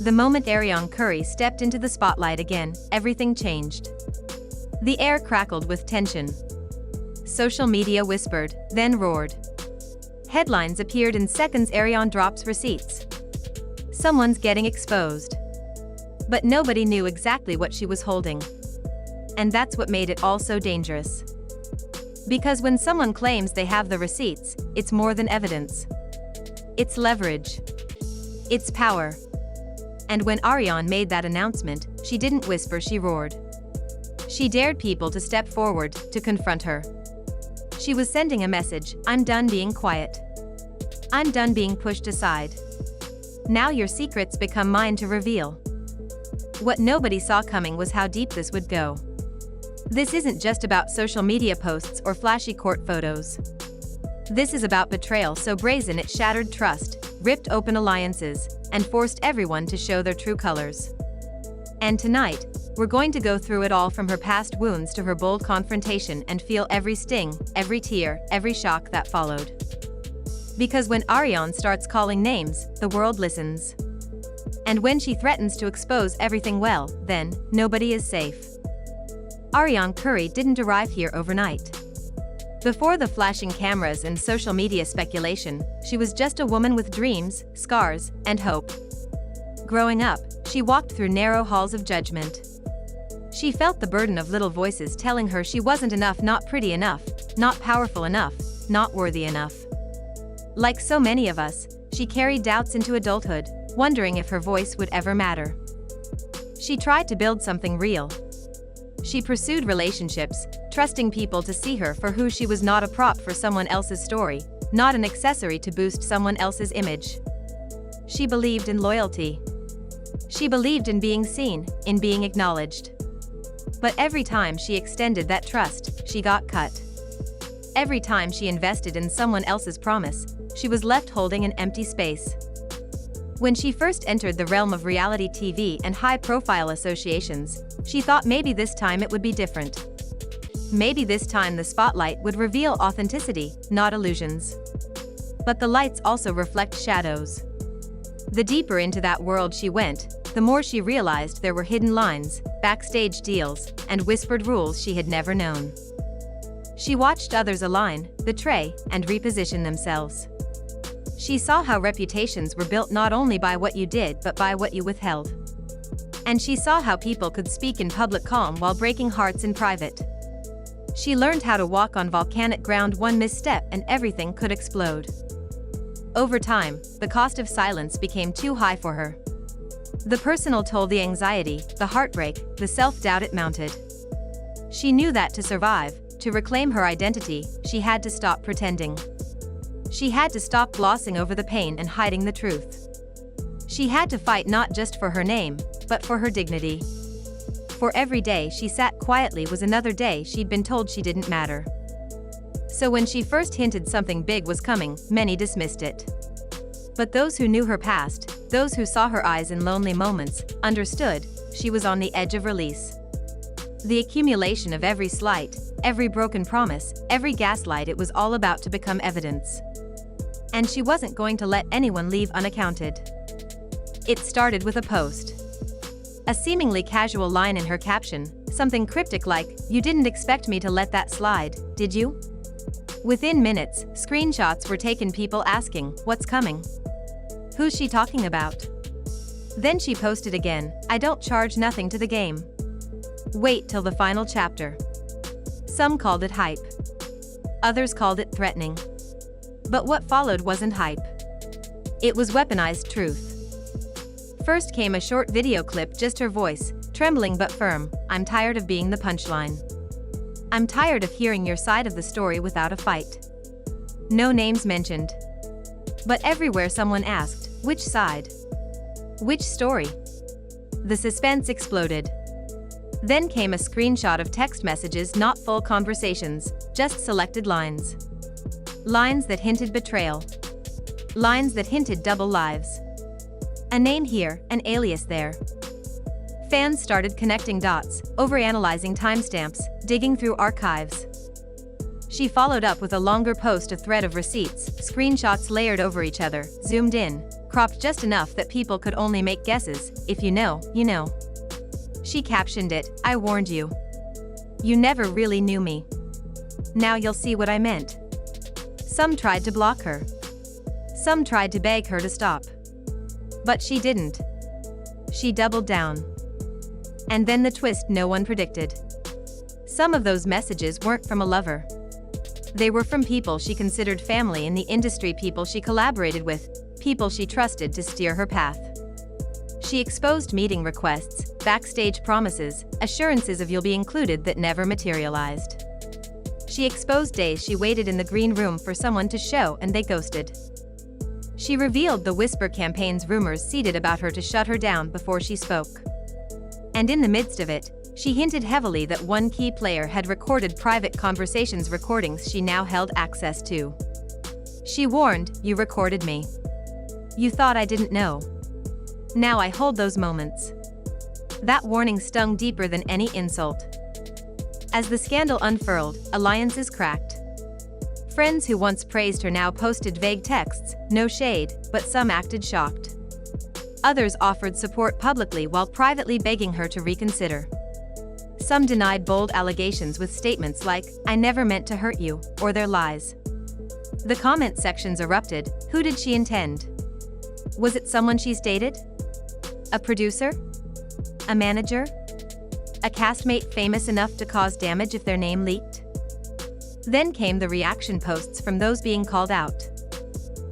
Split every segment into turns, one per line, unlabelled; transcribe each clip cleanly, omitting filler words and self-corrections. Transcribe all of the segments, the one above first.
The moment Arionne Curry stepped into the spotlight again, everything changed. The air crackled with tension. Social media whispered, then roared. Headlines appeared in seconds. Arionne drops receipts. Someone's getting exposed. But nobody knew exactly what she was holding. And that's what made it all so dangerous. Because when someone claims they have the receipts, it's more than evidence. It's leverage. It's power. And when Arionne made that announcement, she didn't whisper, she roared. She dared people to step forward, to confront her. She was sending a message: I'm done being quiet. I'm done being pushed aside. Now your secrets become mine to reveal. What nobody saw coming was how deep this would go. This isn't just about social media posts or flashy court photos. This is about betrayal so brazen it shattered trust, ripped open alliances, and forced everyone to show their true colors. And tonight, we're going to go through it all, from her past wounds to her bold confrontation, and feel every sting, every tear, every shock that followed. Because when Arionne starts calling names, the world listens. And when she threatens to expose everything, well, then, nobody is safe. Arionne Curry didn't arrive here overnight. Before the flashing cameras and social media speculation, she was just a woman with dreams, scars, and hope. Growing up, she walked through narrow halls of judgment. She felt the burden of little voices telling her she wasn't enough, not pretty enough, not powerful enough, not worthy enough. Like so many of us, she carried doubts into adulthood, wondering if her voice would ever matter. She tried to build something real. She pursued relationships, trusting people to see her for who she was, not a prop for someone else's story, not an accessory to boost someone else's image. She believed in loyalty. She believed in being seen, in being acknowledged. But every time she extended that trust, she got cut. Every time she invested in someone else's promise, she was left holding an empty space. When she first entered the realm of reality TV and high-profile associations, she thought maybe this time it would be different. Maybe this time the spotlight would reveal authenticity, not illusions. But the lights also reflect shadows. The deeper into that world she went, the more she realized there were hidden lines, backstage deals, and whispered rules she had never known. She watched others align, betray, and reposition themselves. She saw how reputations were built not only by what you did but by what you withheld. And she saw how people could speak in public calm while breaking hearts in private. She learned how to walk on volcanic ground. One misstep and everything could explode. Over time, the cost of silence became too high for her. The personal toll, the anxiety, the heartbreak, the self-doubt it mounted. She knew that to survive, to reclaim her identity, she had to stop pretending. She had to stop glossing over the pain and hiding the truth. She had to fight not just for her name, but for her dignity. For every day she sat quietly was another day she'd been told she didn't matter. So when she first hinted something big was coming, many dismissed it. But those who knew her past, those who saw her eyes in lonely moments, understood she was on the edge of release. The accumulation of every slight, every broken promise, every gaslight, it was all about to become evidence. And she wasn't going to let anyone leave unaccounted. It started with a post. A seemingly casual line in her caption, something cryptic like, "You didn't expect me to let that slide, did you?" Within minutes, screenshots were taken, people asking, "What's coming? Who's she talking about?" Then she posted again, "I don't charge nothing to the game. Wait till the final chapter." Some called it hype. Others called it threatening. But what followed wasn't hype. It was weaponized truth. First came a short video clip, just her voice, trembling but firm. "I'm tired of being the punchline. I'm tired of hearing your side of the story without a fight." No names mentioned. But everywhere someone asked, which side? Which story? The suspense exploded. Then came a screenshot of text messages, not full conversations, just selected lines. Lines that hinted betrayal. Lines that hinted double lives. A name here, an alias there. Fans started connecting dots, overanalyzing timestamps, digging through archives. She followed up with a longer post, a thread of receipts, screenshots layered over each other, zoomed in, cropped just enough that people could only make guesses. If you know, you know. She captioned it, "I warned you. You never really knew me. Now you'll see what I meant." Some tried to block her. Some tried to beg her to stop. But she didn't. She doubled down. And then the twist no one predicted. Some of those messages weren't from a lover. They were from people she considered family in the industry, people she collaborated with, people she trusted to steer her path. She exposed meeting requests, backstage promises, assurances of "you'll be included" that never materialized. She exposed days she waited in the green room for someone to show and they ghosted. She revealed the whisper campaign's rumors seeded about her to shut her down before she spoke. And in the midst of it, she hinted heavily that one key player had recorded private conversations, recordings she now held access to. She warned, "You recorded me. You thought I didn't know. Now I hold those moments." That warning stung deeper than any insult. As the scandal unfurled, alliances cracked. Friends who once praised her now posted vague texts, no shade, but some acted shocked. Others offered support publicly while privately begging her to reconsider. Some denied bold allegations with statements like, "I never meant to hurt you," or their lies. The comment sections erupted. Who did she intend? Was it someone she's dated? A producer? A manager? A castmate famous enough to cause damage if their name leaked? Then came the reaction posts from those being called out.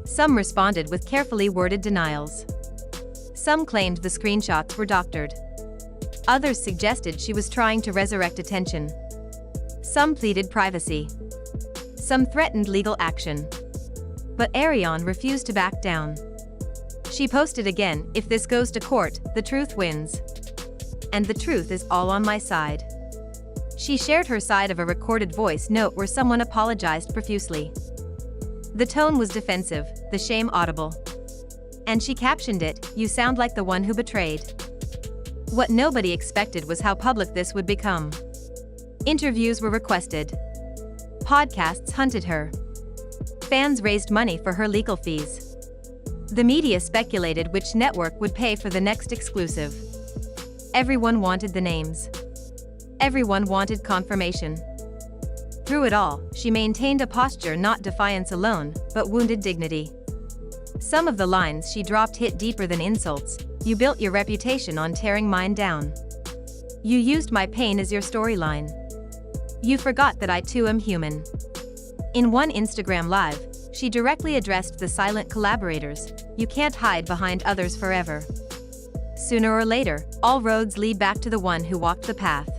Some responded with carefully worded denials. Some claimed the screenshots were doctored. Others suggested she was trying to resurrect attention. Some pleaded privacy. Some threatened legal action. But Arionne refused to back down. She posted again, "If this goes to court, the truth wins. And the truth is all on my side." She shared her side of a recorded voice note where someone apologized profusely. The tone was defensive, the shame audible. And she captioned it, "You sound like the one who betrayed." What nobody expected was how public this would become. Interviews were requested. Podcasts hunted her. Fans raised money for her legal fees. The media speculated which network would pay for the next exclusive. Everyone wanted the names. Everyone wanted confirmation. Through it all, she maintained a posture not defiance alone, but wounded dignity. Some of the lines she dropped hit deeper than insults. "You built your reputation on tearing mine down. You used my pain as your storyline. You forgot that I too am human." In one Instagram Live, she directly addressed the silent collaborators. "You can't hide behind others forever. Sooner or later, all roads lead back to the one who walked the path."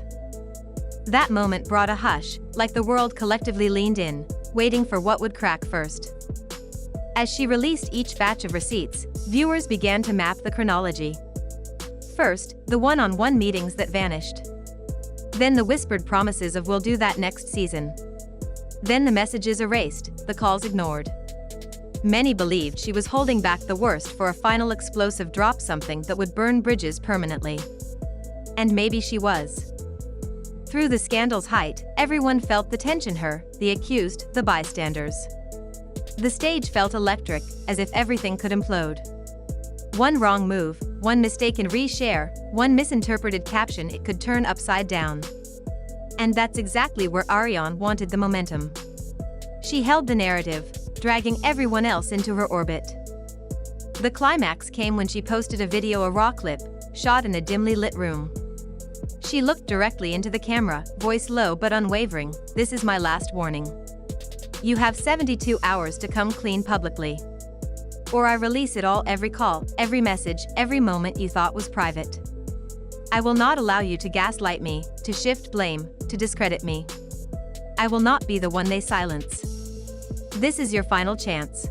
That moment brought a hush, like the world collectively leaned in, waiting for what would crack first. As she released each batch of receipts, viewers began to map the chronology. First, the one-on-one meetings that vanished. Then the whispered promises of "we'll do that next season." Then the messages erased, the calls ignored. Many believed she was holding back the worst for a final explosive drop, something that would burn bridges permanently. And maybe she was. Through the scandal's height, everyone felt the tension, her, the accused, the bystanders. The stage felt electric, as if everything could implode. One wrong move, one mistaken reshare, one misinterpreted caption, it could turn upside down. And that's exactly where Arionne wanted the momentum. She held the narrative, dragging everyone else into her orbit. The climax came when she posted a video, a raw clip, shot in a dimly lit room. She looked directly into the camera, voice low but unwavering, "This is my last warning. You have 72 hours to come clean publicly. Or I release it all, every call, every message, every moment you thought was private. I will not allow you to gaslight me, to shift blame, to discredit me. I will not be the one they silence. This is your final chance."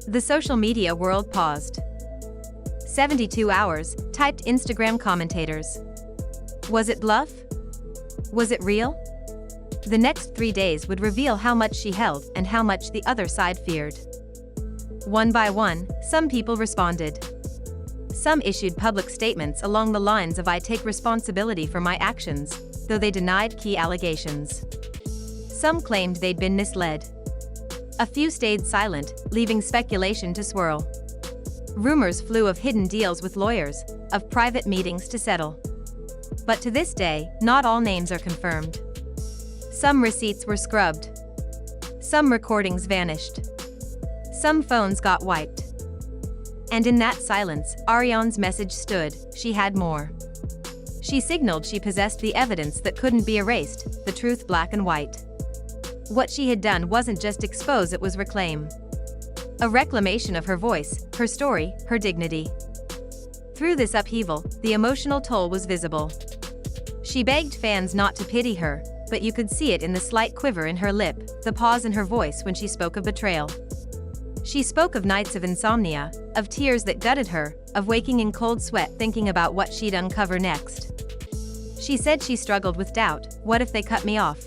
The social media world paused. 72 hours, typed Instagram commentators. Was it bluff? Was it real? The next 3 days would reveal how much she held and how much the other side feared. One by one, some people responded. Some issued public statements along the lines of "I take responsibility for my actions," though they denied key allegations. Some claimed they'd been misled. A few stayed silent, leaving speculation to swirl. Rumors flew of hidden deals with lawyers, of private meetings to settle. But to this day, not all names are confirmed. Some receipts were scrubbed. Some recordings vanished. Some phones got wiped. And in that silence, Arionne's message stood: she had more. She signaled she possessed the evidence that couldn't be erased, the truth black and white. What she had done wasn't just expose, it was reclaim. A reclamation of her voice, her story, her dignity. Through this upheaval, the emotional toll was visible. She begged fans not to pity her, but you could see it in the slight quiver in her lip, the pause in her voice when she spoke of betrayal. She spoke of nights of insomnia, of tears that gutted her, of waking in cold sweat thinking about what she'd uncover next. She said she struggled with doubt: what if they cut me off?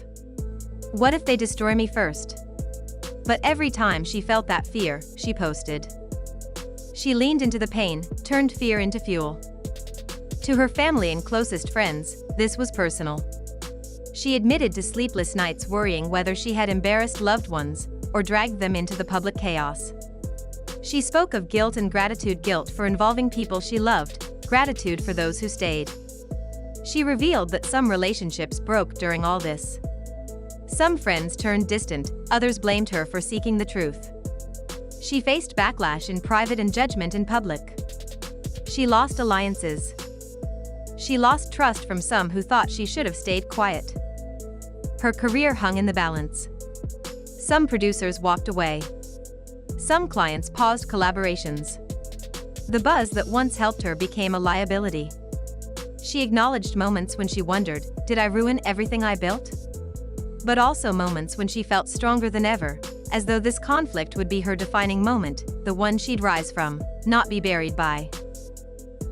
What if they destroy me first? But every time she felt that fear, she posted. She leaned into the pain, turned fear into fuel. To her family and closest friends, this was personal. She admitted to sleepless nights worrying whether she had embarrassed loved ones or dragged them into the public chaos. She spoke of guilt and gratitude: guilt for involving people she loved, gratitude for those who stayed. She revealed that some relationships broke during all this. Some friends turned distant, others blamed her for seeking the truth. She faced backlash in private and judgment in public. She lost alliances. She lost trust from some who thought she should have stayed quiet. Her career hung in the balance. Some producers walked away. Some clients paused collaborations. The buzz that once helped her became a liability. She acknowledged moments when she wondered, did I ruin everything I built? But also moments when she felt stronger than ever, as though this conflict would be her defining moment, the one she'd rise from, not be buried by.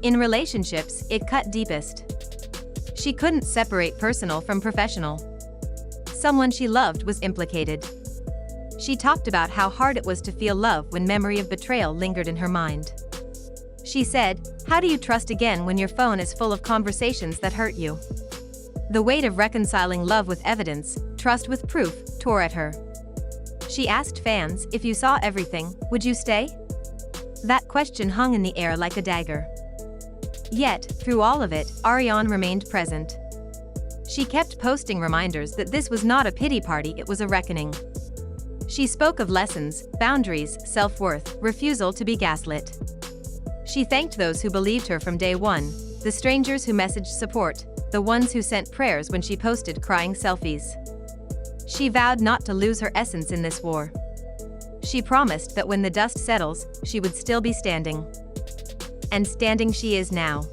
In relationships, it cut deepest. She couldn't separate personal from professional. Someone she loved was implicated. She talked about how hard it was to feel love when memory of betrayal lingered in her mind. She said, "How do you trust again when your phone is full of conversations that hurt you?" The weight of reconciling love with evidence, trust with proof, tore at her. She asked fans, if you saw everything, would you stay? That question hung in the air like a dagger. Yet, through all of it, Arionne remained present. She kept posting reminders that this was not a pity party, it was a reckoning. She spoke of lessons, boundaries, self-worth, refusal to be gaslit. She thanked those who believed her from day one, the strangers who messaged support, the ones who sent prayers when she posted crying selfies. She vowed not to lose her essence in this war. She promised that when the dust settles, she would still be standing. And standing she is now.